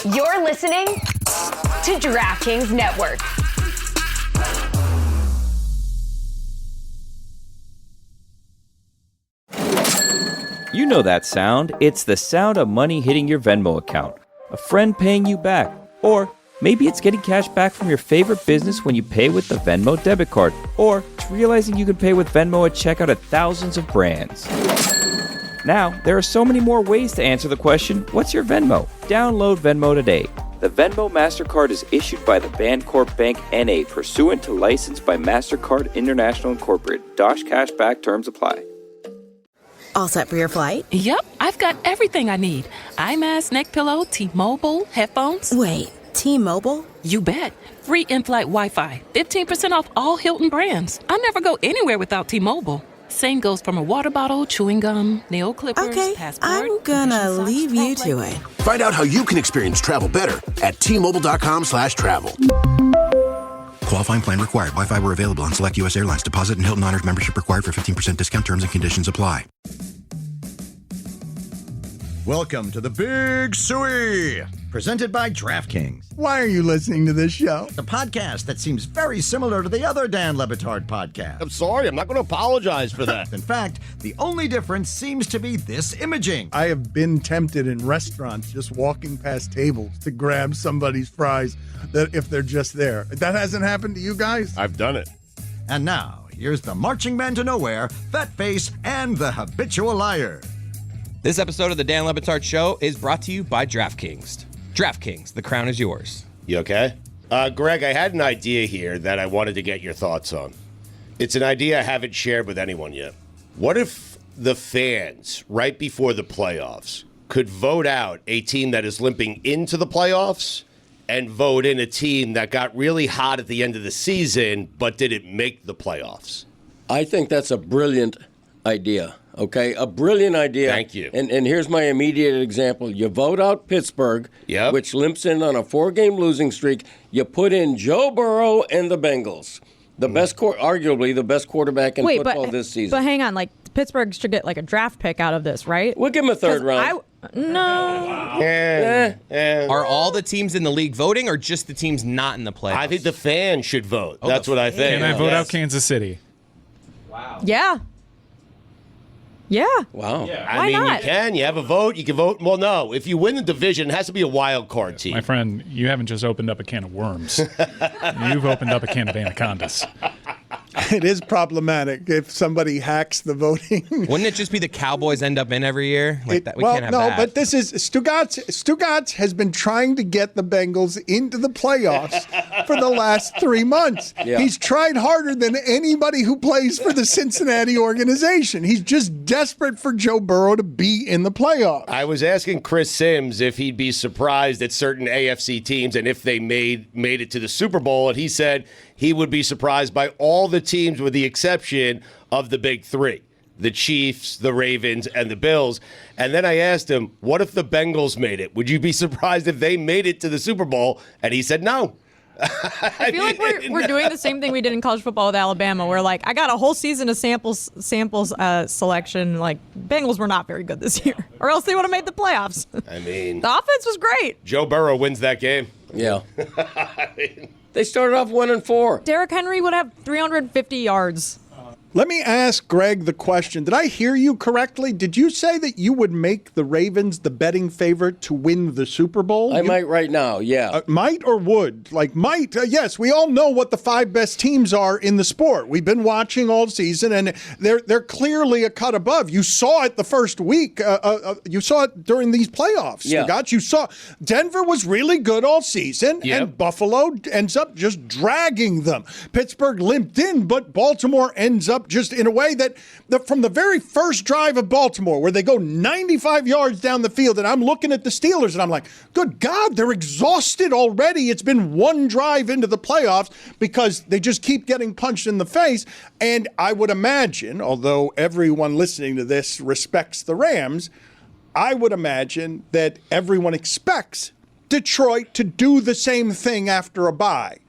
You're listening to DraftKings Network. You know that sound. It's the sound of money hitting your Venmo account, a friend paying you back, or maybe it's getting cash back from your favorite business when you pay with the Venmo debit card, or it's realizing you can pay with Venmo at checkout at thousands of brands. Now, there are so many more ways to answer the question, what's your Venmo? Download Venmo today. The Venmo MasterCard is issued by the Bancorp Bank N.A. pursuant to license by MasterCard International Incorporated. Dosh Cashback terms apply. All set for your flight? Yep, I've got everything I need. Eye mask, neck pillow, T-Mobile, headphones. Wait, T-Mobile? You bet. Free in-flight Wi-Fi. 15% off all Hilton brands. I never go anywhere without T-Mobile. Same goes from a water bottle, chewing gum, nail clippers, okay, passport. I'm gonna leave you to it. Find out how you can experience travel better at T-Mobile.com/travel. Qualifying plan required. Wi-Fi were available on select U.S. airlines. Deposit and Hilton Honors membership required for 15% discount. Terms and conditions apply. Welcome to the Big Suey, presented by DraftKings, Why are you listening to this show? the podcast that seems very similar to the other Dan Le Batard podcast. I'm sorry, I'm not going to apologize for that. In fact, the only difference seems to be this imaging. I have been tempted in restaurants just walking past tables to grab somebody's fries that if they're just there. That hasn't happened to you guys? I've done it. And now, here's the marching man to nowhere, Fat Face, and the habitual liar. This episode of the Dan Le Batard Show is brought to you by DraftKings. DraftKings, the crown is yours. You okay? Greg, I had an idea here that I wanted to get your thoughts on. It's an idea I haven't shared with anyone yet. What if the fans, right before the playoffs, could vote out a team that is limping into the playoffs and vote in a team that got really hot at the end of the season but didn't make the playoffs? I think that's a brilliant idea. Okay, a brilliant idea. Thank you. And here's my immediate example. You vote out Pittsburgh, which limps in on a 4-game losing streak. You put in Joe Burrow and the Bengals, the best, arguably the best quarterback in football this season. But hang on, like Pittsburgh should get like a draft pick out of this, right? We'll give him a third round. Are all the teams in the league voting or just the teams not in the playoffs? I think the fans should vote. That's what I think. Can I vote out Kansas City? Wow. Yeah. Yeah. Wow. Yeah. Why I mean, not? you can. You have a vote. You can vote. Well, no. If you win the division, it has to be a wild card team. My friend, you haven't just opened up a can of worms. You've opened up a can of anacondas. It is problematic if somebody hacks the voting. Wouldn't it just be the Cowboys end up in every year? Like that? We can't have that. But this is Stugotz has been trying to get the Bengals into the playoffs for the last 3 months. Yeah. He's tried harder than anybody who plays for the Cincinnati organization. He's just desperate for Joe Burrow to be in the playoffs. I was asking Chris Sims if he'd be surprised at certain AFC teams and if they made it to the Super Bowl, and he said he would be surprised by all the teams with the exception of the big three, the Chiefs, the Ravens, and the Bills. And then I asked him, what if the Bengals made it? Would you be surprised if they made it to the Super Bowl? And he said no. I feel like we're doing the same thing we did in college football with Alabama, where like I got a whole season of samples selection. Like Bengals were not very good this year, or else they would have made the playoffs. I mean, the offense was great. Joe Burrow wins that game. Yeah. They started off 1-4. Derrick Henry would have 350 yards. Let me ask Greg the question. Did I hear you correctly? Did you say that you would make the Ravens the betting favorite to win the Super Bowl? I might right now, yeah. Might or would? Like might, yes, we all know what the 5 best teams are in the sport. We've been watching all season, and they're clearly a cut above. You saw it the first week. You saw it during these playoffs. Yeah. You saw Denver was really good all season, and Buffalo ends up just dragging them. Pittsburgh limped in, but Baltimore ends up just in a way that from the very first drive of Baltimore, where they go 95 yards down the field, and I'm looking at the Steelers, and I'm like, good God, they're exhausted already. It's been one drive into the playoffs because they just keep getting punched in the face. And I would imagine, although everyone listening to this respects the Rams, I would imagine that everyone expects Detroit to do the same thing after a bye,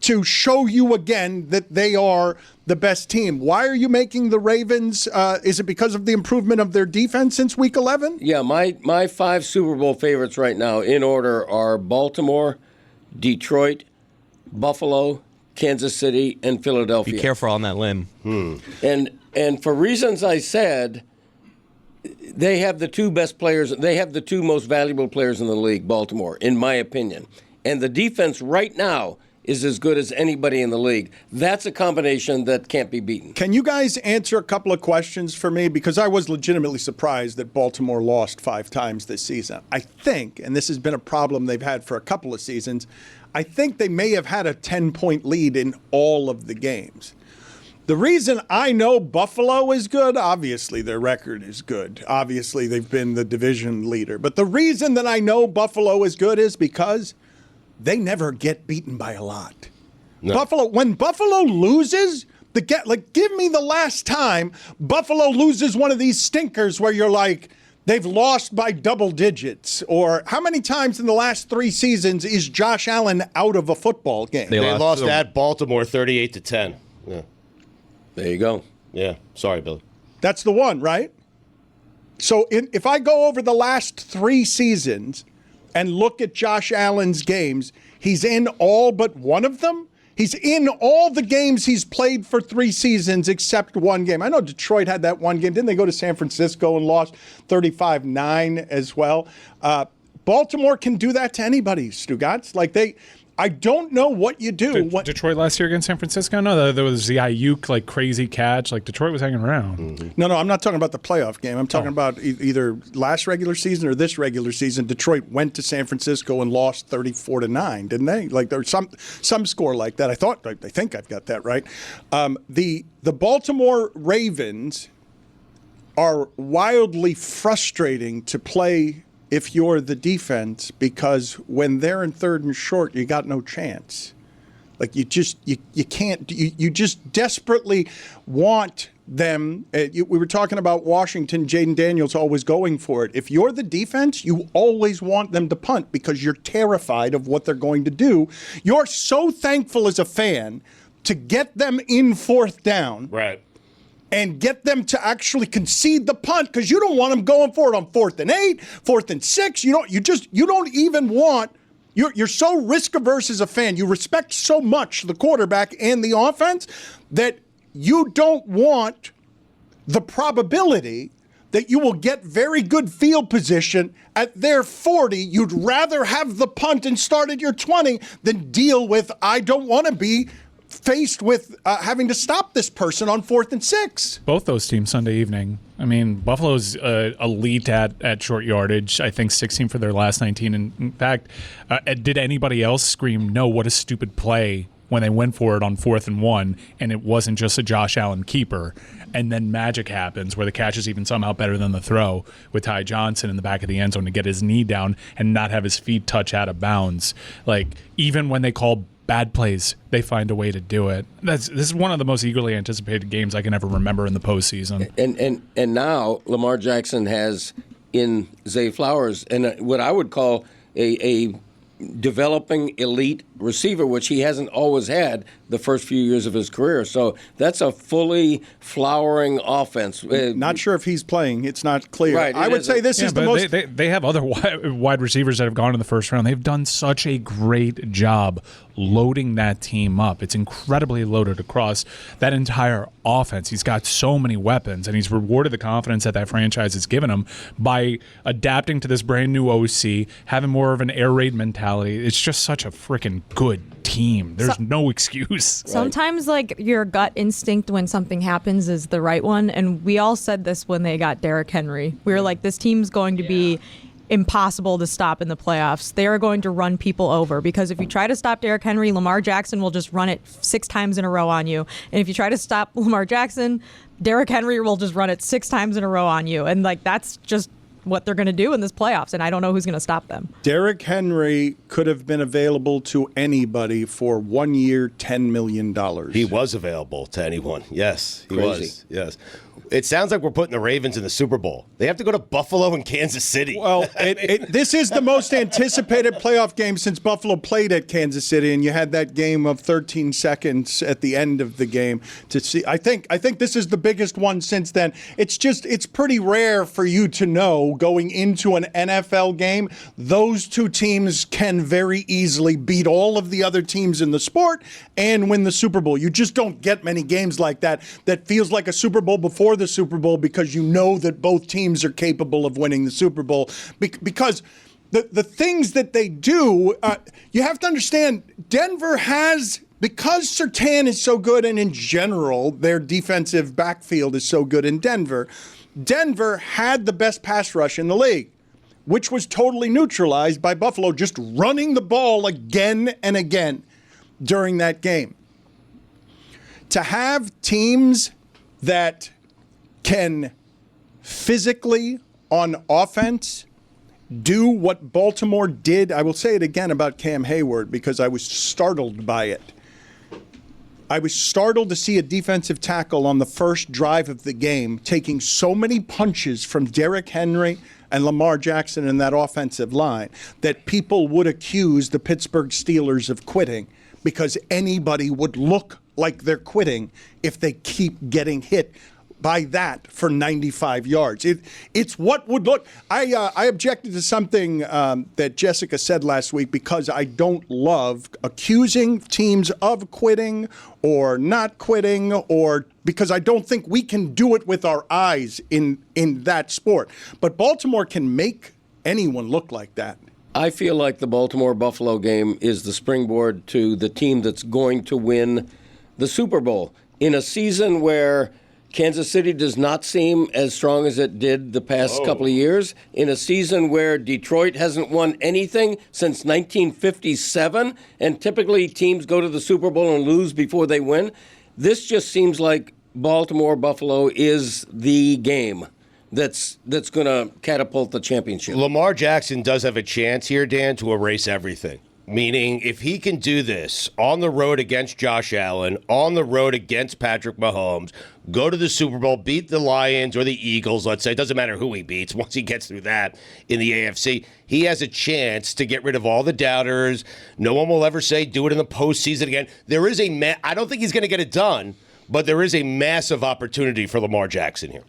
to show you again that they are the best team. Why are you making the Ravens? Is it because of the improvement of their defense since Week 11? Yeah, my 5 Super Bowl favorites right now in order are Baltimore, Detroit, Buffalo, Kansas City, and Philadelphia. Be careful on that limb. And for reasons I said, they have the 2 best players. They have the 2 most valuable players in the league, Baltimore, in my opinion. And the defense right now is as good as anybody in the league. That's a combination that can't be beaten. Can you guys answer a couple of questions for me? Because I was legitimately surprised that Baltimore lost 5 times this season. I think, and this has been a problem they've had for a couple of seasons, I think they may have had a 10-point lead in all of the games. The reason I know Buffalo is good, obviously their record is good. Obviously they've been the division leader. But the reason that I know Buffalo is good is because they never get beaten by a lot. No. When Buffalo loses, give me the last time Buffalo loses one of these stinkers where you're like, they've lost by double digits. Or how many times in the last 3 seasons is Josh Allen out of a football game? They lost at Baltimore 38-10. Yeah. There you go. Yeah. Sorry, Billy. That's the one, right? So if I go over the last 3 seasons and look at Josh Allen's games, he's in all but one of them. He's in all the games he's played for 3 seasons except one game. I know Detroit had that one game. Didn't they go to San Francisco and lost 35-9 as well? Baltimore can do that to anybody, Stugotz. I don't know what you do. Detroit last year against San Francisco? No, there was the Ayuk crazy catch. Detroit was hanging around. Mm-hmm. No, I'm not talking about the playoff game. I'm talking about either last regular season or this regular season. Detroit went to San Francisco and lost 34-9, didn't they? There's some score like that. I think I've got that right. The Baltimore Ravens are wildly frustrating to play if you're the defense, because when they're in 3rd and short, you got no chance. You can't. You just desperately want them. We were talking about Washington. Jayden Daniels always going for it. If you're the defense, you always want them to punt because you're terrified of what they're going to do. You're so thankful as a fan to get them in 4th down. Right. And get them to actually concede the punt because you don't want them going for it on 4th and 8, 4th and 6. You don't even want. You're so risk averse as a fan. You respect so much the quarterback and the offense that you don't want the probability that you will get very good field position at their 40. You'd rather have the punt and start at your 20 than deal with, I don't want to be faced with having to stop this person on 4th and 6. Both those teams Sunday evening. I mean, Buffalo's elite at short yardage. I think 16 for their last 19. In fact, did anybody else scream, no, what a stupid play when they went for it on 4th and 1, and it wasn't just a Josh Allen keeper? And then magic happens where the catch is even somehow better than the throw with Ty Johnson in the back of the end zone to get his knee down and not have his feet touch out of bounds. Even when they call bad plays, they find a way to do it. This is one of the most eagerly anticipated games I can ever remember in the postseason. And now Lamar Jackson has in Zay Flowers and what I would call a developing elite receiver, which he hasn't always had the first few years of his career. So that's a fully flowering offense. Not sure if he's playing. It's not clear. Right, I would say this is the most. They have other wide receivers that have gone in the first round. They've done such a great job loading that team up. It's incredibly loaded across that entire offense. He's got so many weapons, and he's rewarded the confidence that franchise has given him by adapting to this brand new OC, having more of an air raid mentality. It's just such a freaking good team. There's no excuse. Sometimes your gut instinct when something happens is the right one, and we all said this when they got Derrick Henry. We were like, this team's going to be impossible to stop in the playoffs. They are going to run people over because if you try to stop Derrick Henry, Lamar Jackson will just run it 6 times in a row on you. And if you try to stop Lamar Jackson, Derrick Henry will just run it 6 times in a row on you. And that's just what they're going to do in this playoffs, and I don't know who's going to stop them. Derrick Henry could have been available to anybody for 1 year, $10 million. He was available to anyone. Yes, he was. Yes. It sounds like we're putting the Ravens in the Super Bowl. They have to go to Buffalo and Kansas City. Well, this is the most anticipated playoff game since Buffalo played at Kansas City, and you had that game of 13 seconds at the end of the game to see. I think this is the biggest one since then. It's pretty rare for you to know going into an NFL game, those two teams can very easily beat all of the other teams in the sport and win the Super Bowl. You just don't get many games like that feels like a Super Bowl before the Super Bowl because you know that both teams are capable of winning the Super Bowl. Because the things that they do, you have to understand, Denver has, because Surtain is so good and in general their defensive backfield is so good in Denver, Denver had the best pass rush in the league, which was totally neutralized by Buffalo just running the ball again and again during that game. To have teams that can physically on offense do what Baltimore did, I will say it again about Cam Hayward because I was startled by it. I was startled to see a defensive tackle on the first drive of the game taking so many punches from Derrick Henry and Lamar Jackson in that offensive line that people would accuse the Pittsburgh Steelers of quitting because anybody would look like they're quitting if they keep getting hit by that for 95 yards. It's what would look. I objected to something that Jessica said last week because I don't love accusing teams of quitting or not quitting, or because I don't think we can do it with our eyes in that sport. But Baltimore can make anyone look like that. I feel like the Baltimore-Buffalo game is the springboard to the team that's going to win the Super Bowl in a season where Kansas City does not seem as strong as it did the past couple of years, in a season where Detroit hasn't won anything since 1957, and typically teams go to the Super Bowl and lose before they win. This just seems like Baltimore-Buffalo is the game that's going to catapult the championship. Lamar Jackson does have a chance here, Dan, to erase everything. Meaning, if he can do this on the road against Josh Allen, on the road against Patrick Mahomes, go to the Super Bowl, beat the Lions or the Eagles, let's say, it doesn't matter who he beats, once he gets through that in the AFC, he has a chance to get rid of all the doubters. No one will ever say, do it in the postseason again. There is I don't think he's going to get it done, but there is a massive opportunity for Lamar Jackson here.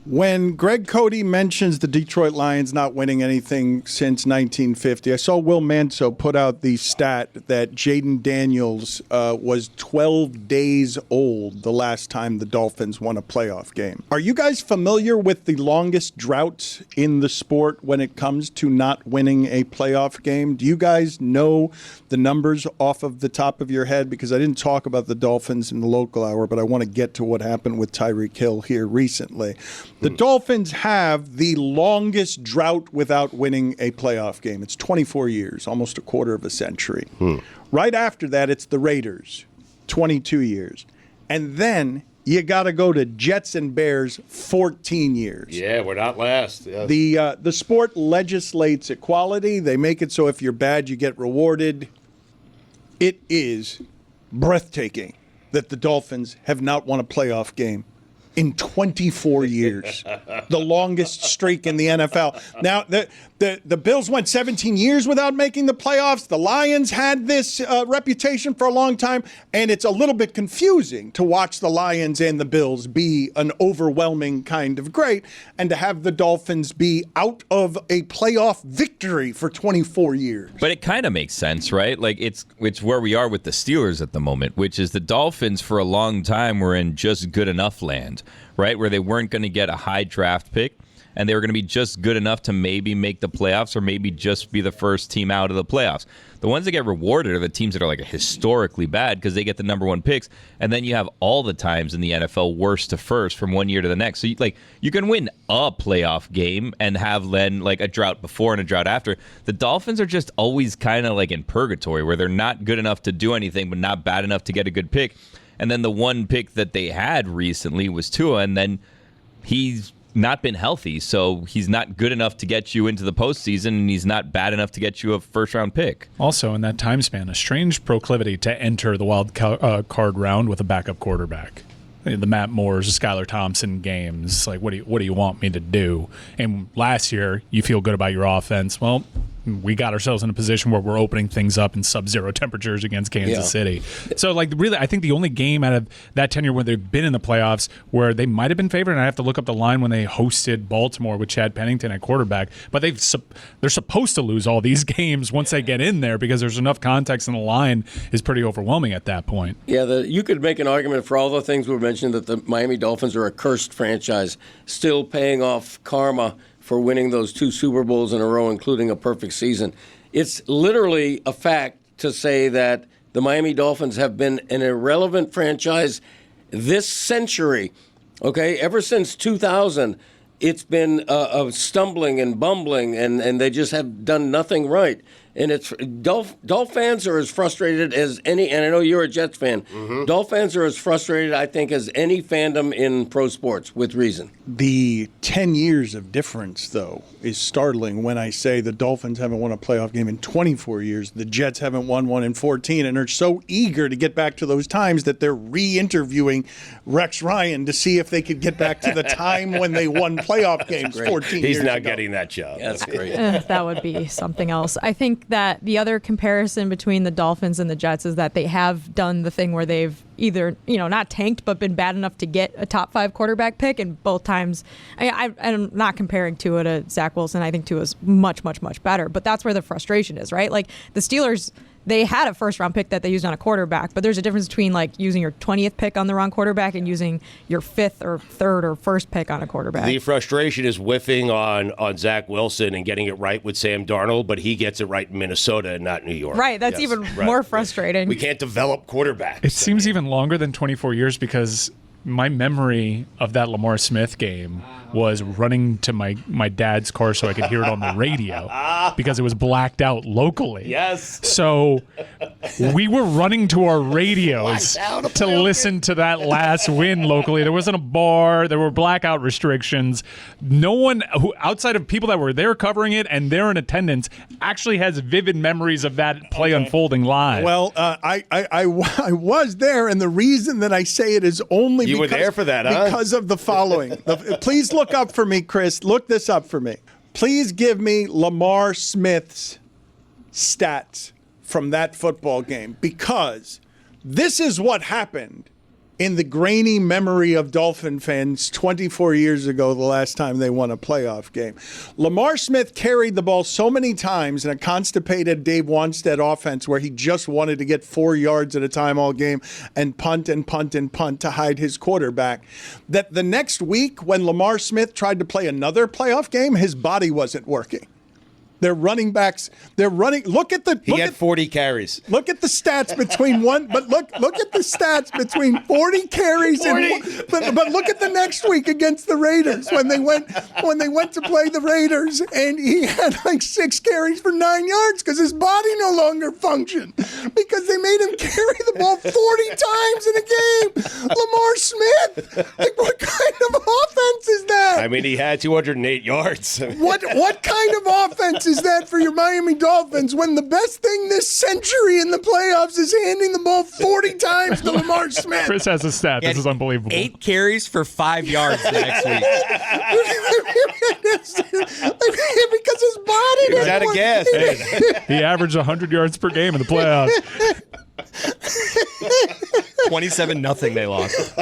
When Greg Cody mentions the Detroit Lions not winning anything since 1950, I saw Will Manso put out the stat that Jayden Daniels was 12 days old the last time the Dolphins won a playoff game. Are you guys familiar with the longest drought in the sport when it comes to not winning a playoff game? Do you guys know the numbers off of the top of your head? Because I didn't talk about the Dolphins in the local hour, but I want to get to what happened with Tyreek Hill here recently. The Dolphins have the longest drought without winning a playoff game. It's 24 years, almost a quarter of a century. Right after that, it's the Raiders, 22 years. And then you got to go to Jets and Bears, 14 years. Yeah, we're not last. Yes. The sport legislates equality. They make it so if you're bad, you get rewarded. It is breathtaking that the Dolphins have not won a playoff game in 24 years, the longest streak in the NFL. Now, the Bills went 17 years without making the playoffs. The Lions had this reputation for a long time, and it's a little bit confusing to watch the Lions and the Bills be an overwhelming kind of great, and to have the Dolphins be out of a playoff victory for 24 years. But it kind of makes sense, right? Like it's where we are with the Steelers at the moment, which is the Dolphins for a long time were in just good enough land, right? Where they weren't going to get a high draft pick, and they were going to be just good enough to maybe make the playoffs or maybe just be the first team out of the playoffs. The ones that get rewarded are the teams that are like historically bad because they get the number one picks, and then you have all the times in the NFL worst to first from one year to the next. So you can win a playoff game and have then like a drought before and a drought after. The Dolphins are just always kind of like in purgatory where they're not good enough to do anything but not bad enough to get a good pick. And then the one pick that they had recently was Tua, and then he's not been healthy, so he's not good enough to get you into the postseason, and he's not bad enough to get you a first-round pick. Also, in that time span, a strange proclivity to enter the wild card round with a backup quarterback. the Matt Moores, Skylar Thompson games. Like, what do you want me to do? And last year, you feel good about your offense. Well, we got ourselves in a position where we're opening things up in sub-zero temperatures against Kansas City. So, like, really, I think the only game out of that tenure where they've been in the playoffs where they might have been favored, and I have to look up the line when they hosted Baltimore with Chad Pennington at quarterback, but they're supposed to lose all these games once they get in there because there's enough context, and the line is pretty overwhelming at that point. Yeah, you could make an argument for all the things we mentioned that the Miami Dolphins are a cursed franchise, still paying off karma for winning those 2 Super Bowls in a row, including a perfect season. It's literally a fact to say that the Miami Dolphins have been an irrelevant franchise this century. Okay, ever since 2000, it's been stumbling and bumbling, and they just have done nothing right. And it's Dolph fans are as frustrated as any, and I know you're a Jets fan. Dolph fans are as frustrated, I think, as any fandom in pro sports, with reason. The 10 years of difference, though, is startling when I say the Dolphins haven't won a playoff game in 24 years. The Jets haven't won one in 14, and are so eager to get back to those times that they're re-interviewing Rex Ryan to see if they could get back to the time when they won playoff games 14 years ago. He's not getting that job. That's great. That would be something else. I think that the other comparison between the Dolphins and the Jets is that they have done the thing where they've either, not tanked, but been bad enough to get a top 5 quarterback pick. And both times, I'm not comparing Tua to Zach Wilson. I think Tua is much, much, much better. But that's where the frustration is, right? Like the Steelers, they had a first-round pick that they used on a quarterback, but there's a difference between like using your 20th pick on the wrong quarterback and using your 5th or 3rd or 1st pick on a quarterback. The frustration is whiffing on Zach Wilson and getting it right with Sam Darnold, but he gets it right in Minnesota and not New York. Right, that's even more frustrating. We can't develop quarterbacks. It seems even longer than 24 years because my memory of that Lamar Smith game was running to my dad's car so I could hear it on the radio because it was blacked out locally. Yes. So we were running to our radios to listen to that last win locally. There wasn't a bar. There were blackout restrictions. No one who outside of people that were there covering it and they're in attendance actually has vivid memories of that play unfolding live. Well, I was there, and the reason that I say it is only you were there for that, huh? Because of the following. Please look up for me, Chris. Look this up for me. Please give me Lamar Smith's stats from that football game, because this is what happened in the grainy memory of Dolphin fans 24 years ago, the last time they won a playoff game. Lamar Smith carried the ball so many times in a constipated Dave Wanstead offense where he just wanted to get 4 yards at a time all game and punt and punt and punt to hide his quarterback, that the next week when Lamar Smith tried to play another playoff game, his body wasn't working. Their running backs, they're running. He had 40 carries. Look at the stats between one, but look at the stats between 40 carries and but look at the next week against the Raiders when they went to play the Raiders, and he had like 6 carries for 9 yards because his body no longer functioned because they made him carry the ball 40 times in a game. Lamar Smith, like what kind of offense is that? I mean, he had 208 yards. What kind of offense is that for your Miami Dolphins when the best thing this century in the playoffs is handing the ball 40 times to Lamar Smith? Chris has a stat. This is unbelievable. 8 carries for 5 yards the next week. Because his body He's out of gas. He averaged 100 yards per game in the playoffs. 27-0 they lost.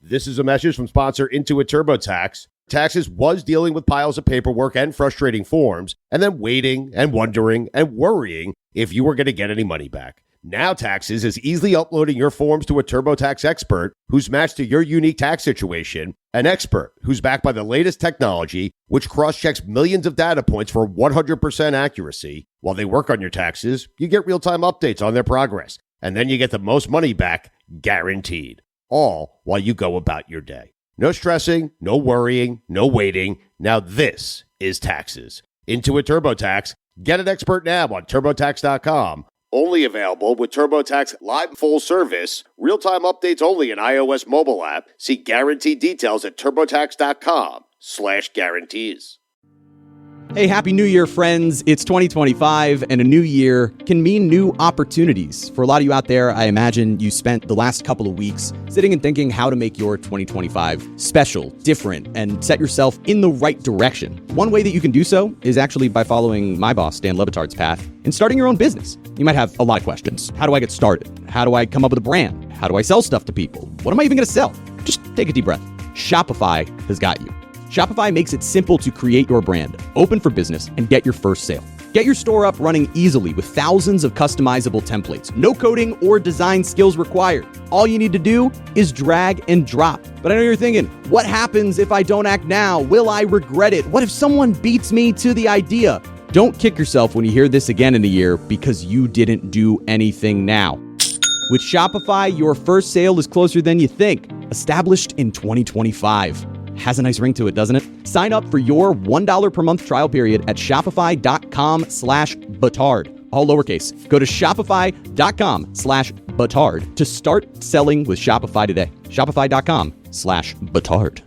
This is a message from sponsor Intuit TurboTax. Taxes was dealing with piles of paperwork and frustrating forms, and then waiting and wondering and worrying if you were going to get any money back. Now Taxes is easily uploading your forms to a TurboTax expert who's matched to your unique tax situation, an expert who's backed by the latest technology, which cross-checks millions of data points for 100% accuracy. While they work on your taxes, you get real-time updates on their progress, and then you get the most money back, guaranteed. All while you go about your day. No stressing, no worrying, no waiting. Now this is Taxes. Intuit TurboTax. Get an expert now on TurboTax.com. Only available with TurboTax Live full service. Real-time updates only in iOS mobile app. See guaranteed details at TurboTax.com/guarantees. Hey, Happy New Year, friends. It's 2025, and a new year can mean new opportunities. For a lot of you out there, I imagine you spent the last couple of weeks sitting and thinking how to make your 2025 special, different, and set yourself in the right direction. One way that you can do so is actually by following my boss, Dan Le Batard's path, and starting your own business. You might have a lot of questions. How do I get started? How do I come up with a brand? How do I sell stuff to people? What am I even going to sell? Just take a deep breath. Shopify has got you. Shopify makes it simple to create your brand, open for business, and get your first sale. Get your store up running easily with thousands of customizable templates. No coding or design skills required. All you need to do is drag and drop. But I know you're thinking, what happens if I don't act now? Will I regret it? What if someone beats me to the idea? Don't kick yourself when you hear this again in a year because you didn't do anything now. With Shopify, your first sale is closer than you think. Established in 2025. Has a nice ring to it, doesn't it? Sign up for your $1 per month trial period at shopify.com/Batard. All lowercase. Go to shopify.com/Batard to start selling with Shopify today. Shopify.com/Batard.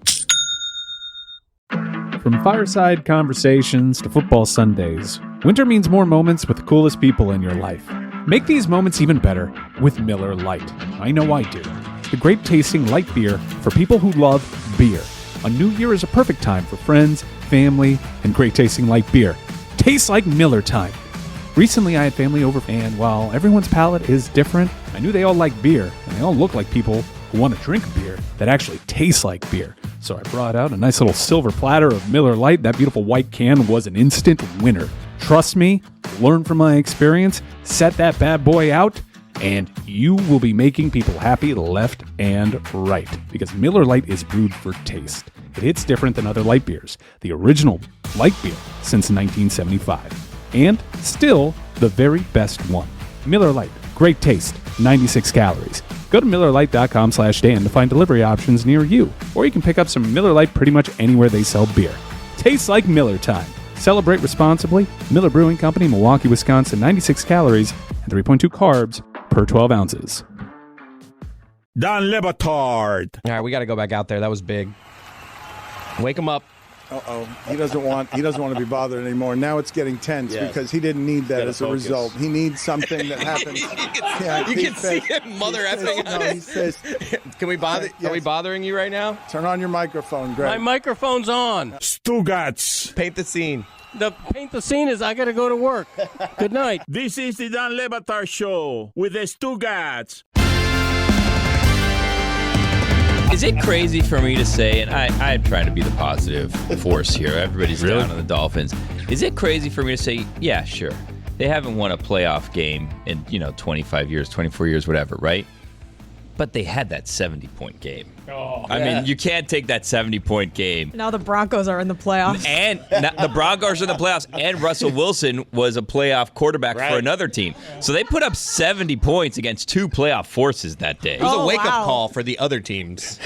From fireside conversations to football Sundays, winter means more moments with the coolest people in your life. Make these moments even better with Miller Lite. I know I do. The great tasting light beer for people who love beer. A new year is a perfect time for friends, family, and great tasting light beer. Tastes like Miller time. Recently I had family over, and while everyone's palate is different, I knew they all like beer, and they all look like people who want to drink beer that actually tastes like beer. So I brought out a nice little silver platter of Miller Lite. That beautiful white can was an instant winner. Trust me, learn from my experience, set that bad boy out, and you will be making people happy left and right. Because Miller Lite is brewed for taste. It hits different than other light beers. The original light beer since 1975. And still the very best one. Miller Lite, great taste, 96 calories. Go to MillerLite.com/Dan to find delivery options near you. Or you can pick up some Miller Lite pretty much anywhere they sell beer. Tastes like Miller time. Celebrate responsibly. Miller Brewing Company, Milwaukee, Wisconsin, 96 calories and 3.2 carbs per 12 ounces. Dan Le Batard. All right, we got to go back out there. That was big. Wake him up. He doesn't want to be bothered anymore. Now it's getting tense because he didn't need that as a result. He needs something that happens. You can see him mother effing. No, he says, Can we bother? Are we bothering you right now? Turn on your microphone, Greg. My microphone's on. Stugotz. Paint the scene. Paint the scene is I got to go to work. Good night. This is the Dan Le Batard Show with the Stugotz. Is it crazy for me to say, and I'm trying to be the positive force here, everybody's down on the Dolphins. Is it crazy for me to say, yeah, sure, they haven't won a playoff game in, 25 years, 24 years, whatever, right? But they had that 70-point game. I mean, you can't take that 70-point game. Now the Broncos are in the playoffs. And the Broncos are in the playoffs, and Russell Wilson was a playoff quarterback for another team. So they put up 70 points against two playoff forces that day. It was a wake-up call for the other teams.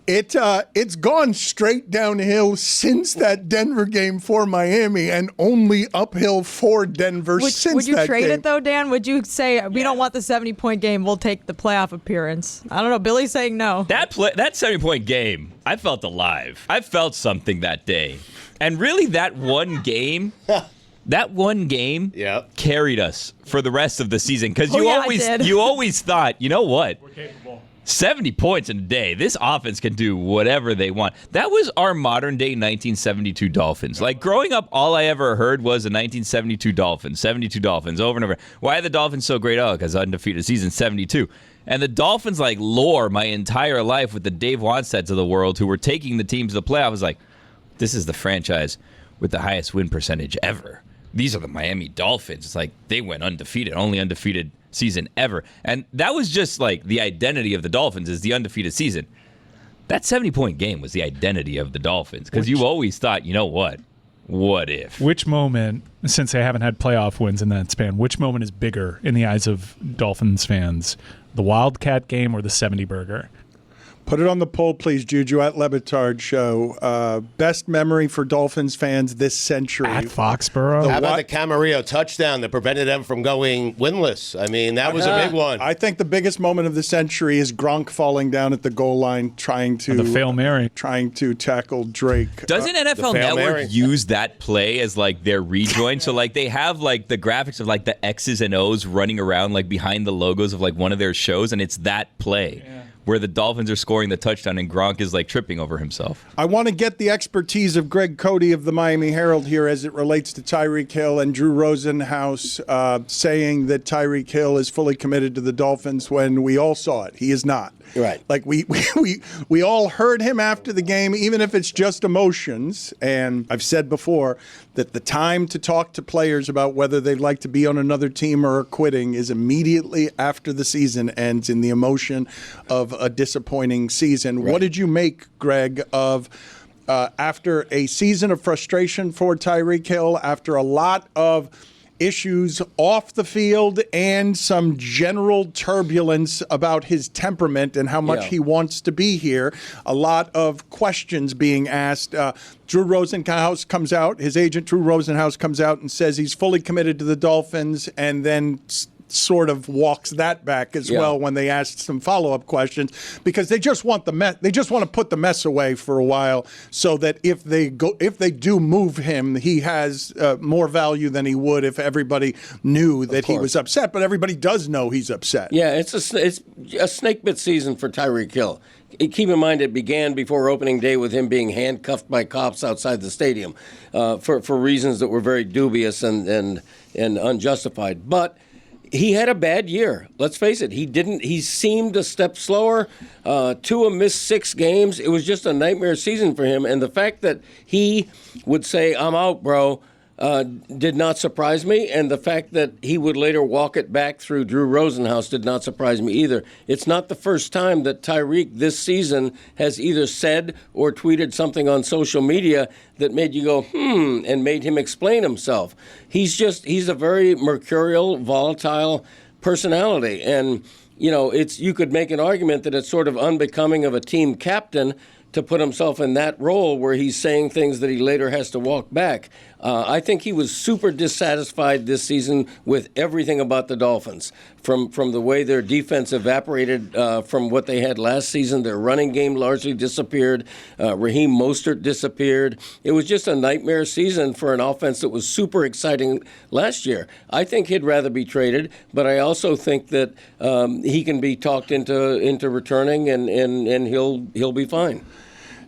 It's gone straight downhill since that Denver game for Miami, and only uphill for Denver since that game. Would you trade it, though, Dan? Would you say, we don't want the 70-point game, we'll take the playoff appearance? I don't know. Billy's saying no. That 70-point game, I felt alive. I felt something that day. And really, that one game carried us for the rest of the season. Because you always thought, you know what? We're capable. 70 points in a day. This offense can do whatever they want. That was our modern-day 1972 Dolphins. Like, growing up, all I ever heard was the 1972 Dolphins, 72 Dolphins, over and over. Why are the Dolphins so great? Oh, because undefeated season 72. And the Dolphins, lore my entire life with the Dave Wanstedts of the world who were taking the team to the playoffs. Like, this is the franchise with the highest win percentage ever. These are the Miami Dolphins. It's like they went undefeated, only undefeated season ever. And that was just the identity of the Dolphins is the undefeated season. That 70-point game was the identity of the Dolphins because you always thought, you know what if? Which moment, since they haven't had playoff wins in that span, which moment is bigger in the eyes of Dolphins fans? The Wildcat game or the 70-burger? Put it on the poll, please, Juju, at Batard Show. Best memory for Dolphins fans this century. At Foxborough. How about the Camarillo touchdown that prevented them from going winless? I mean, that was a big one. I think the biggest moment of the century is Gronk falling down at the goal line trying to the Fail Mary. Trying to tackle Drake. Doesn't NFL Network use that play as like their rejoin? So like they have like the graphics of like the X's and O's running around like behind the logos of like one of their shows, and it's that play. Yeah. Where the Dolphins are scoring the touchdown and Gronk is like tripping over himself. I want to get the expertise of Greg Cody of the Miami Herald here as it relates to Tyreek Hill and Drew Rosenhaus saying that Tyreek Hill is fully committed to the Dolphins when we all saw it. He is not. Right. Like we all heard him after the game, even if it's just emotions. And I've said before that the time to talk to players about whether they'd like to be on another team or are quitting is immediately after the season ends in the emotion of a disappointing season. Right. What did you make, Greg, of after a season of frustration for Tyreek Hill, after a lot of issues off the field and some general turbulence about his temperament and how much he wants to be here, a lot of questions being asked. Drew Rosenhaus comes out, his agent Drew Rosenhaus comes out and says he's fully committed to the Dolphins, and then sort of walks that back as well when they asked some follow-up questions, because they just want they just want to put the mess away for a while, so that if they do move him, he has more value than he would if everybody knew that he was upset. But everybody does know he's upset. Yeah, it's a snake bit season for Tyreek Hill. Keep in mind, it began before opening day with him being handcuffed by cops outside the stadium for reasons that were very dubious and unjustified. But he had a bad year. Let's face it. He seemed a step slower. 2 missed 6 games. It was just a nightmare season for him. And the fact that he would say, "I'm out, bro," did not surprise me. And the fact that he would later walk it back through Drew Rosenhaus did not surprise me either. It's not the first time that Tyreek this season has either said or tweeted something on social media that made you go, and made him explain himself. He's a very mercurial, volatile personality. And, you could make an argument that it's sort of unbecoming of a team captain to put himself in that role where he's saying things that he later has to walk back. I think he was super dissatisfied this season with everything about the Dolphins, from the way their defense evaporated from what they had last season. Their running game largely disappeared. Raheem Mostert disappeared. It was just a nightmare season for an offense that was super exciting last year. I think he'd rather be traded, but I also think that he can be talked into returning, and he'll be fine.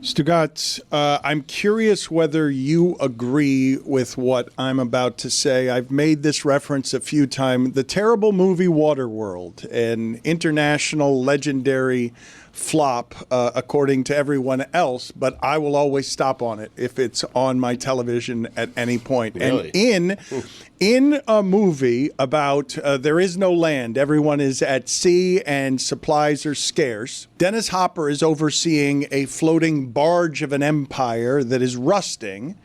Stugotz, I'm curious whether you agree with what I'm about to say. I've made this reference a few times. The terrible movie Waterworld, an international legendary flop, according to everyone else, but I will always stop on it if it's on my television at any point. Really? And in a movie about there is no land, everyone is at sea and supplies are scarce, Dennis Hopper is overseeing a floating barge of an empire that is rusting.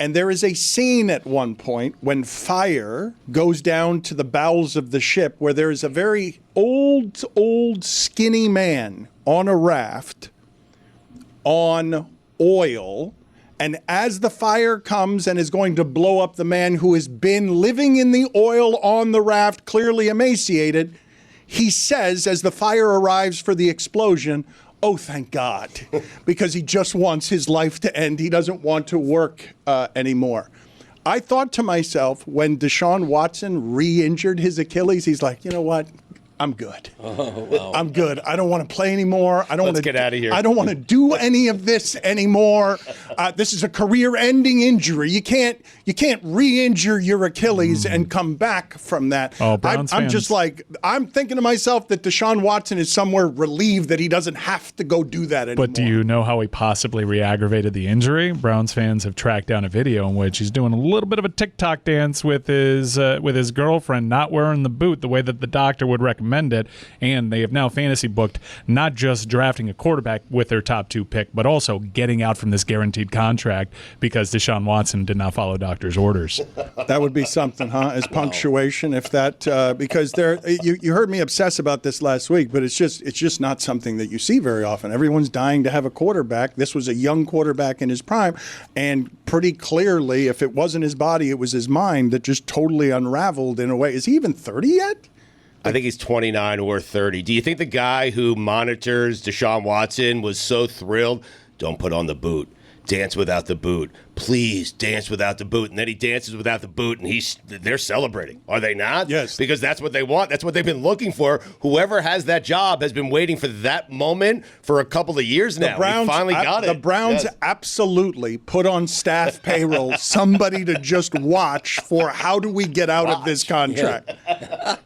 And there is a scene at one point when fire goes down to the bowels of the ship where there is a very old, skinny man on a raft on oil. And as the fire comes and is going to blow up the man who has been living in the oil on the raft, clearly emaciated, he says, as the fire arrives for the explosion, "Oh, thank God," because he just wants his life to end. He doesn't want to work anymore. I thought to myself, when Deshaun Watson re-injured his Achilles, he's like, you know what? I'm good. Oh, wow. I'm good. I don't want to play anymore. I don't want to get out of here. I don't want to do any of this anymore. This is a career-ending injury. You can't re-injure your Achilles and come back from that. Oh, Browns I'm fans. just like, I'm thinking to myself that Deshaun Watson is somewhere relieved that he doesn't have to go do that anymore. But do you know how he possibly re-aggravated the injury? Browns fans have tracked down a video in which he's doing a little bit of a TikTok dance with his girlfriend, not wearing the boot the way that the doctor would recommend. recommend it. And they have now fantasy booked not just drafting a quarterback with their top 2 pick, but also getting out from this guaranteed contract because Deshaun Watson did not follow doctor's orders. That would be something, huh? As punctuation, if that because you heard me obsess about this last week, but it's just not something that you see very often. Everyone's dying to have a quarterback. This was a young quarterback in his prime, and pretty clearly, if it wasn't his body, it was his mind that just totally unraveled in a way. Is he even 30 yet? I think he's 29 or 30. Do you think the guy who monitors Deshaun Watson was so thrilled? Don't put on the boot. Dance without the boot. Please dance without the boot. And then he dances without the boot, and they're celebrating. Are they not? Yes. Because that's what they want. That's what they've been looking for. Whoever has that job has been waiting for that moment for a couple of years now. We finally got it. The Browns absolutely put on staff payroll somebody to just watch for how do we get out of this contract. Yeah.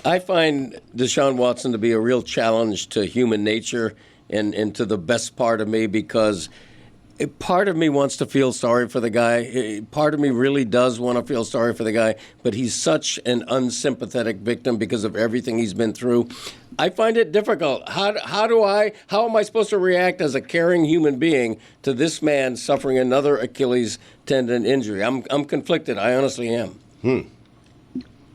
I find Deshaun Watson to be a real challenge to human nature and to the best part of me because part of me wants to feel sorry for the guy. Part of me really does want to feel sorry for the guy, but he's such an unsympathetic victim because of everything he's been through. I find it difficult. How am I supposed to react as a caring human being to this man suffering another Achilles tendon injury? I'm conflicted. I honestly am.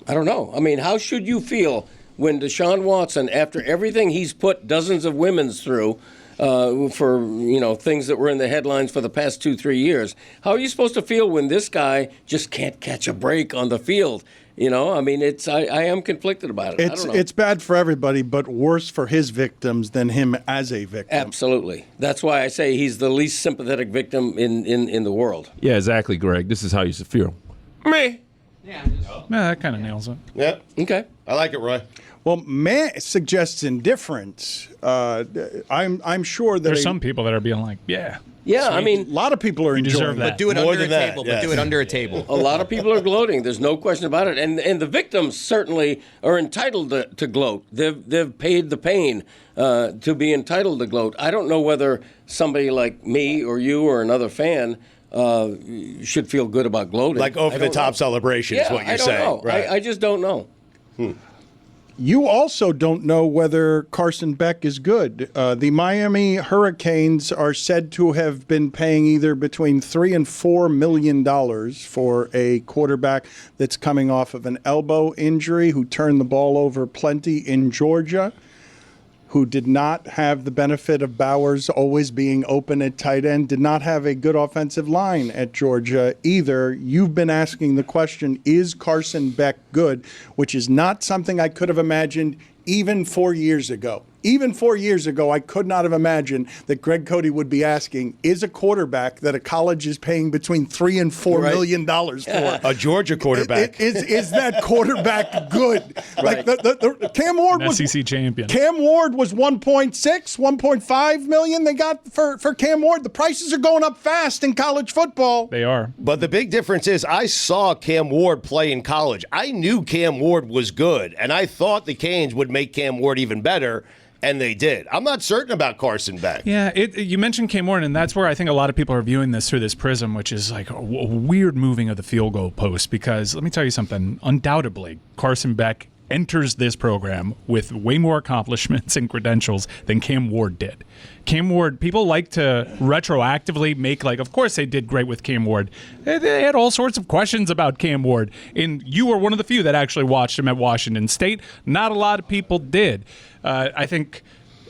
I don't know. I mean, how should you feel when Deshaun Watson, after everything he's put dozens of women through, for things that were in the headlines for the past 2-3 years. How are you supposed to feel when this guy just can't catch a break on the field? I mean, I am conflicted about it. It's bad for everybody, but worse for his victims than him as a victim. Absolutely. That's why I say he's the least sympathetic victim in the world. Yeah, exactly, Greg. This is how you should feel. Me. Yeah, that kind of nails it. Yeah. Okay. I like it, Roy. Well, man suggests indifference. I'm sure that there's some people that are being like, yeah. Yeah, sweet. I mean, a lot of people are enjoying that. But do it More under a than table. that, But do it under a table. A lot of people are gloating. There's no question about it. And the victims certainly are entitled to gloat. They've paid the pain to be entitled to gloat. I don't know whether somebody like me or you or another fan should feel good about gloating. Like over-the-top celebration is what you're saying. I don't know. Right. I just don't know. You also don't know whether Carson Beck is good. The Miami Hurricanes are said to have been paying either between $3 and $4 million for a quarterback that's coming off of an elbow injury, who turned the ball over plenty in Georgia, who did not have the benefit of Bowers always being open at tight end, did not have a good offensive line at Georgia either. You've been asking the question, is Carson Beck good? Which is not something I could have imagined even 4 years ago. Even 4 years ago, I could not have imagined that Greg Cody would be asking, is a quarterback that a college is paying between $3 and $4 million for? A Georgia quarterback. Is that quarterback good? Like the Cam Ward was SEC champion. Cam Ward was 1.6, 1.5 million they got for Cam Ward. The prices are going up fast in college football. They are. But the big difference is I saw Cam Ward play in college. I knew Cam Ward was good, and I thought the Canes would make Cam Ward even better. And they did. I'm not certain about Carson Beck. Yeah, you mentioned Cam Ward, and that's where I think a lot of people are viewing this through this prism, which is like a weird moving of the field goal post. Because let me tell you something. Undoubtedly, Carson Beck enters this program with way more accomplishments and credentials than Cam Ward did. Cam Ward, people like to retroactively make of course they did great with Cam Ward. They had all sorts of questions about Cam Ward, and you were one of the few that actually watched him at Washington State. Not a lot of people did. I think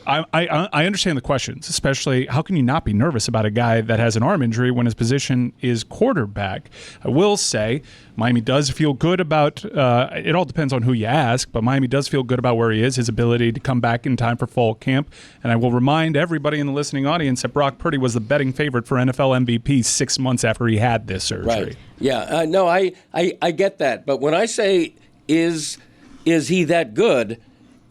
I understand the questions, especially how can you not be nervous about a guy that has an arm injury when his position is quarterback? I will say Miami does feel good about it all depends on who you ask, but Miami does feel good about where he is, his ability to come back in time for fall camp. And I will remind everybody in the listening audience that Brock Purdy was the betting favorite for NFL MVP 6 months after he had this surgery. Right. Yeah. No, I get that. But when I say is he that good,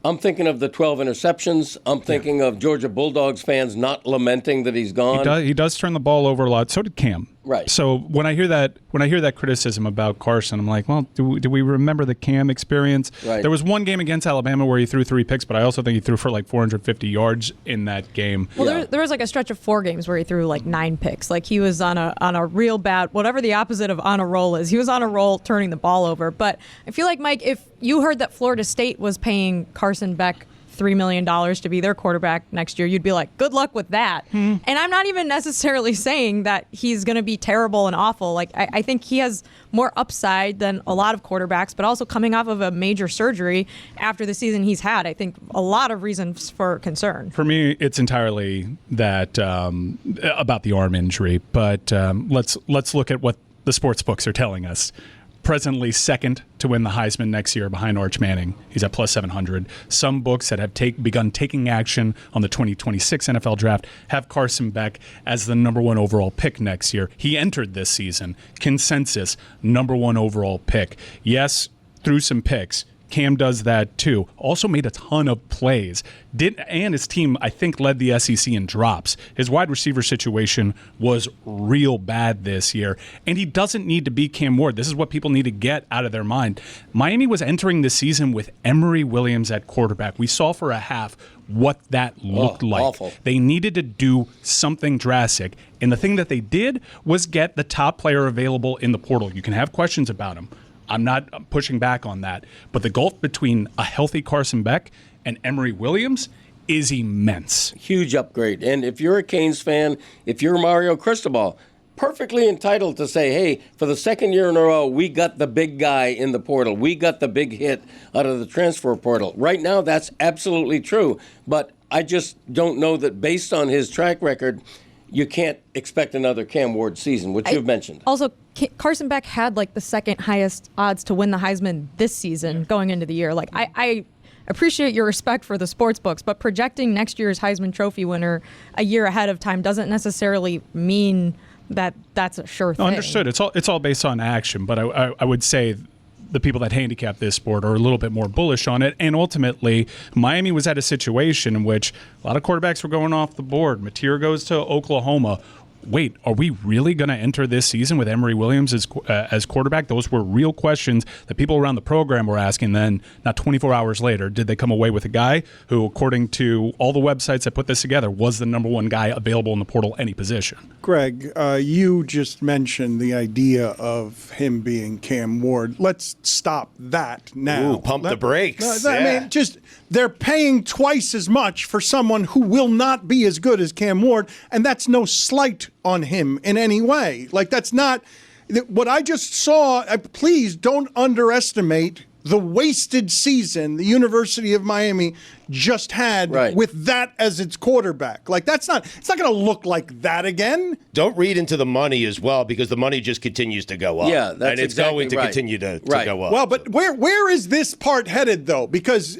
I'm thinking of the 12 interceptions. I'm thinking of Georgia Bulldogs fans not lamenting that he's gone. He does turn the ball over a lot. So did Cam. Right. So when I hear that criticism about Carson, I'm like, well, do we remember the Cam experience? Right. There was one game against Alabama where he threw 3 picks, but I also think he threw for like 450 yards in that game. Well, there was like a stretch of 4 games where he threw like 9 picks. Like he was on a real bad, whatever the opposite of on a roll is. He was on a roll turning the ball over. But I feel like, Mike, if you heard that Florida State was paying Carson Beck $3 million to be their quarterback next year, you'd be like, good luck with that. And I'm not even necessarily saying that he's going to be terrible and awful. Like, I think he has more upside than a lot of quarterbacks, but also coming off of a major surgery after the season he's had, I think a lot of reasons for concern. For me, it's entirely that about the arm injury. But let's look at what the sports books are telling us. Presently second to win the Heisman next year behind Arch Manning. He's at plus 700. Some books that have begun taking action on the 2026 NFL draft have Carson Beck as the number 1 overall pick next year. He entered this season, consensus, number 1 overall pick. Yes, threw some picks. Cam does that too. Also made a ton of plays. And his team, I think, led the SEC in drops. His wide receiver situation was real bad this year. And he doesn't need to be Cam Ward. This is what people need to get out of their mind. Miami was entering the season with Emory Williams at quarterback. We saw for a half what that looked like. Awful. They needed to do something drastic. And the thing that they did was get the top player available in the portal. You can have questions about him. I'm not pushing back on that. But the gulf between a healthy Carson Beck and Emory Williams is immense. Huge upgrade. And if you're a Canes fan, if you're Mario Cristobal, perfectly entitled to say, hey, for the second year in a row, we got the big guy in the portal. We got the big hit out of the transfer portal. Right now, that's absolutely true. But I just don't know that based on his track record, you can't expect another Cam Ward season, which you've mentioned. Also, Carson Beck had like the second highest odds to win the Heisman this season going into the year. Like I appreciate your respect for the sports books, but projecting next year's Heisman Trophy winner a year ahead of time doesn't necessarily mean that that's a sure thing. Understood. It's all based on action, but I would say the people that handicap this sport are a little bit more bullish on it. And ultimately, Miami was at a situation in which a lot of quarterbacks were going off the board. Mateer goes to Oklahoma. Wait, are we really going to enter this season with Emory Williams as quarterback? Those were real questions that people around the program were asking. Then, not 24 hours later, did they come away with a guy who, according to all the websites that put this together, was the number 1 guy available in the portal, any position? Greg, you just mentioned the idea of him being Cam Ward. Let's stop that now. Ooh, pump the brakes. I mean, just they're paying twice as much for someone who will not be as good as Cam Ward, and that's no slight on him in any way. Like, that's not what I just saw. Please don't underestimate the wasted season the University of Miami just had with that as its quarterback. Like, it's not going to look like that again. Don't read into the money as well, because the money just continues to go up. Yeah, that's and it's exactly going to continue to go up. Well, but where is this part headed, though? Because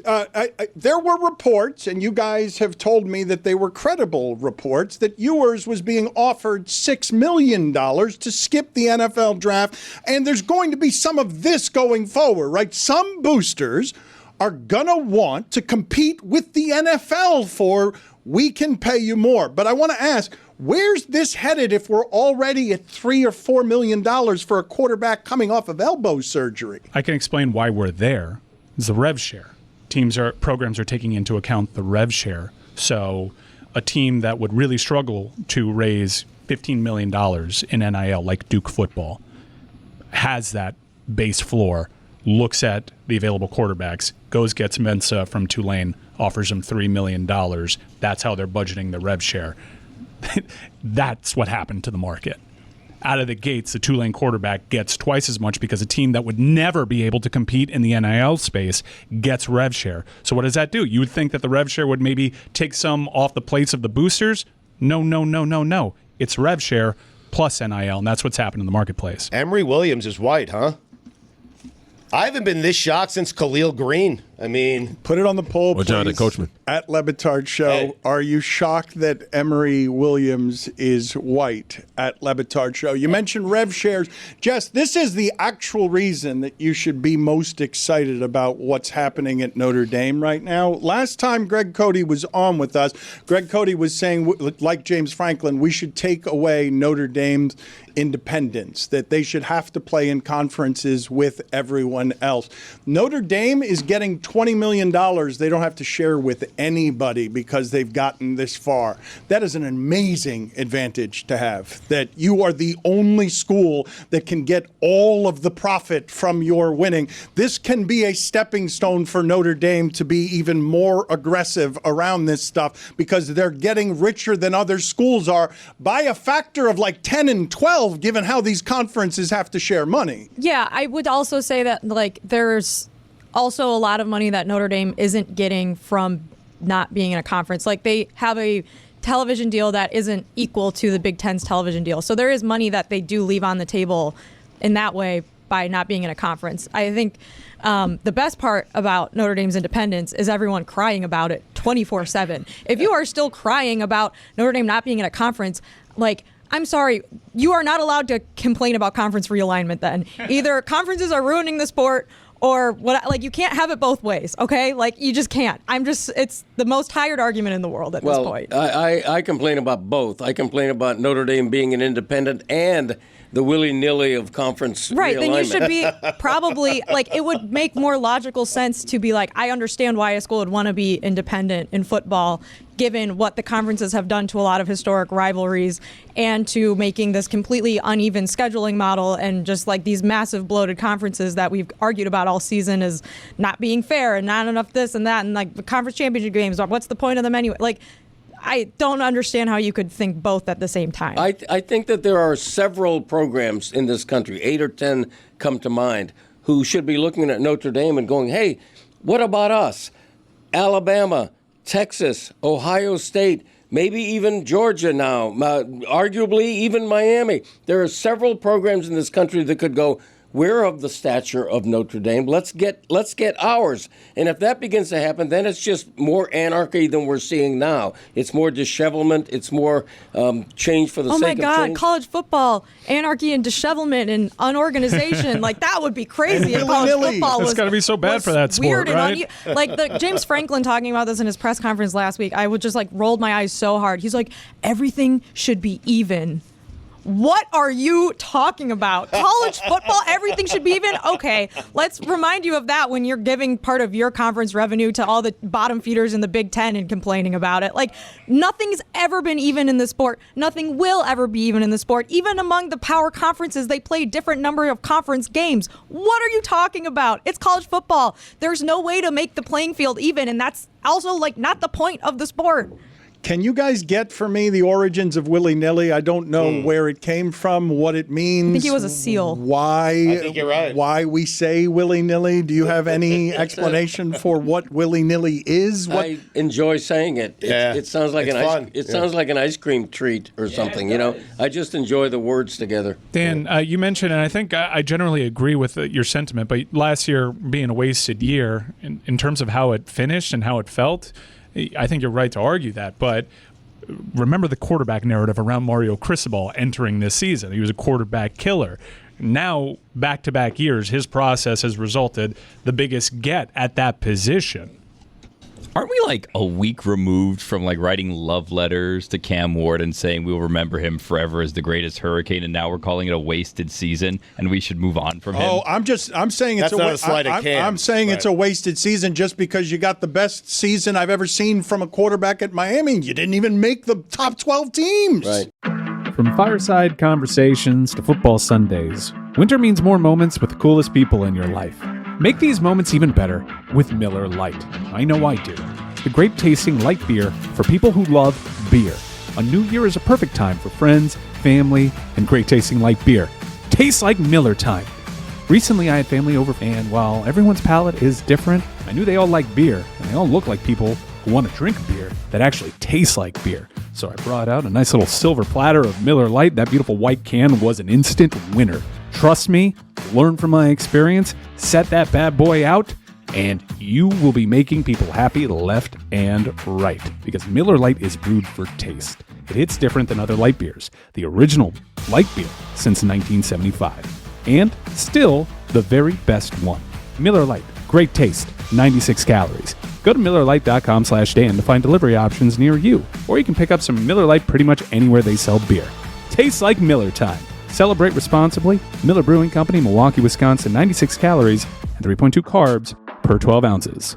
there were reports, and you guys have told me that they were credible reports, that Ewers was being offered $6 million to skip the NFL draft, and there's going to be some of this going forward, right? Some boosters are going to want to compete with the NFL for, we can pay you more. But I want to ask, where's this headed if we're already at $3 or $4 million for a quarterback coming off of elbow surgery? I can explain why we're there. It's the rev share. Programs are taking into account the rev share. So a team that would really struggle to raise $15 million in NIL, like Duke football, has that base floor, looks at the available quarterbacks, gets Mensa from Tulane, offers him $3 million. That's how they're budgeting the rev share. That's what happened to the market. Out of the gates, the Tulane quarterback gets twice as much because a team that would never be able to compete in the NIL space gets rev share. So what does that do? You would think that the rev share would maybe take some off the plates of the boosters. No. It's rev share plus NIL, and that's what's happened in the marketplace. Emory Williams is white, huh? I haven't been this shocked since Khalil Green. I mean, put it on the poll, or Jonathan please. Coachman. At Le Batard Show, Hey. Are you shocked that Emory Williams is white? At Le Batard Show. You mentioned rev shares. Jess, this is the actual reason that you should be most excited about what's happening at Notre Dame right now. Last time Greg Cody was on with us, Greg Cody was saying, like James Franklin, we should take away Notre Dame's independence, that they should have to play in conferences with everyone else. Notre Dame is getting $20 million they don't have to share with anybody because they've gotten this far. That is an amazing advantage to have, that you are the only school that can get all of the profit from your winning. This can be a stepping stone for Notre Dame to be even more aggressive around this stuff because they're getting richer than other schools are by a factor of like 10 and 12, given how these conferences have to share money. Yeah, I would also say that there's also a lot of money that Notre Dame isn't getting from not being in a conference. Like, they have a television deal that isn't equal to the Big Ten's television deal. So there is money that they do leave on the table in that way by not being in a conference. I think the best part about Notre Dame's independence is everyone crying about it 24/7. If you are still crying about Notre Dame not being in a conference, I'm sorry, you are not allowed to complain about conference realignment then. Either conferences are ruining the sport or what, you can't have it both ways, okay? You just can't. It's the most tired argument in the world at this point. I complain about both. I complain about Notre Dame being an independent and the willy-nilly of conference right, realignment. Then you should be probably, it would make more logical sense to be I understand why a school would want to be independent in football, given what the conferences have done to a lot of historic rivalries and to making this completely uneven scheduling model and just these massive bloated conferences that we've argued about all season as not being fair and not enough this and that and the conference championship games. What's the point of them anyway? I don't understand how you could think both at the same time. I think that there are several programs in this country, 8 or 10 come to mind, who should be looking at Notre Dame and going, hey, what about us? Alabama, Texas, Ohio State, maybe even Georgia now, arguably even Miami. There are several programs in this country that could go, we're of the stature of Notre Dame. Let's get ours. And if that begins to happen, then it's just more anarchy than we're seeing now. It's more dishevelment. It's more change for the sake of change. Oh, my God. College football, anarchy and dishevelment and unorganization. That would be crazy if college football was. It's got to be so bad for that sport, right? The James Franklin talking about this in his press conference last week, I would just rolled my eyes so hard. He's like, everything should be even. What are you talking about? College football, everything should be even? Okay, let's remind you of that when you're giving part of your conference revenue to all the bottom feeders in the Big Ten and complaining about it. Nothing's ever been even in the sport. Nothing will ever be even in the sport. Even among the power conferences, they play different number of conference games. What are you talking about? It's college football. There's no way to make the playing field even, and that's also not the point of the sport. Can you guys get for me the origins of willy-nilly? I don't know where it came from, what it means. I think he was a SEAL. Why? I think you're right. Why we say willy-nilly? Do you have any explanation for what willy-nilly is? I enjoy saying it. It sounds like sounds like an ice cream treat or something. I just enjoy the words together. Dan, you mentioned, and I think I generally agree with your sentiment, but last year being a wasted year in terms of how it finished and how it felt, I think you're right to argue that, but remember the quarterback narrative around Mario Cristobal entering this season. He was a quarterback killer. Now, back-to-back years, his process has resulted the biggest get at that position. Aren't we a week removed from writing love letters to Cam Ward and saying we'll remember him forever as the greatest Hurricane, and now we're calling it a wasted season and we should move on from him? Oh, I'm saying it's I'm saying it's a wasted season just because you got the best season I've ever seen from a quarterback at Miami. You didn't even make the top 12 teams. Right. From fireside conversations to football Sundays, winter means more moments with the coolest people in your life. Make these moments even better with Miller Lite. I know I do. The grape-tasting light beer for people who love beer. A new year is a perfect time for friends, family, and great-tasting light beer. Tastes like Miller time. Recently, I had family over, and while everyone's palate is different, I knew they all like beer, and they all look like people who want to drink beer that actually tastes like beer. So I brought out a nice little silver platter of Miller Lite. That beautiful white can was an instant winner. Trust me, learn from my experience, set that bad boy out, and you will be making people happy left and right, because Miller Lite is brewed for taste. It hits different than other light beers, the original light beer since 1975, and still the very best one. Miller Lite, great taste, 96 calories. Go to MillerLite.com/Dan to find delivery options near you, or you can pick up some Miller Lite pretty much anywhere they sell beer. Tastes like Miller time. Celebrate responsibly. Miller Brewing Company, Milwaukee, Wisconsin, 96 calories and 3.2 carbs per 12 ounces.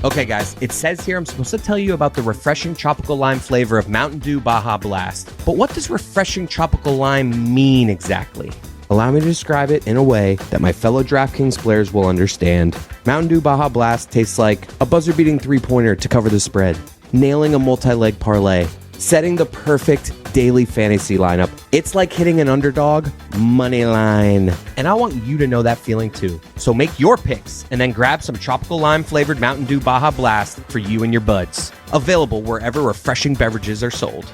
Okay, guys, it says here I'm supposed to tell you about the refreshing tropical lime flavor of Mountain Dew Baja Blast. But what does refreshing tropical lime mean exactly? Allow me to describe it in a way that my fellow DraftKings players will understand. Mountain Dew Baja Blast tastes like a buzzer-beating three-pointer to cover the spread, nailing a multi-leg parlay, setting the perfect daily fantasy lineup. It's like hitting an underdog money line. And I want you to know that feeling too. So make your picks and then grab some tropical lime flavored Mountain Dew Baja Blast for you and your buds. Available wherever refreshing beverages are sold.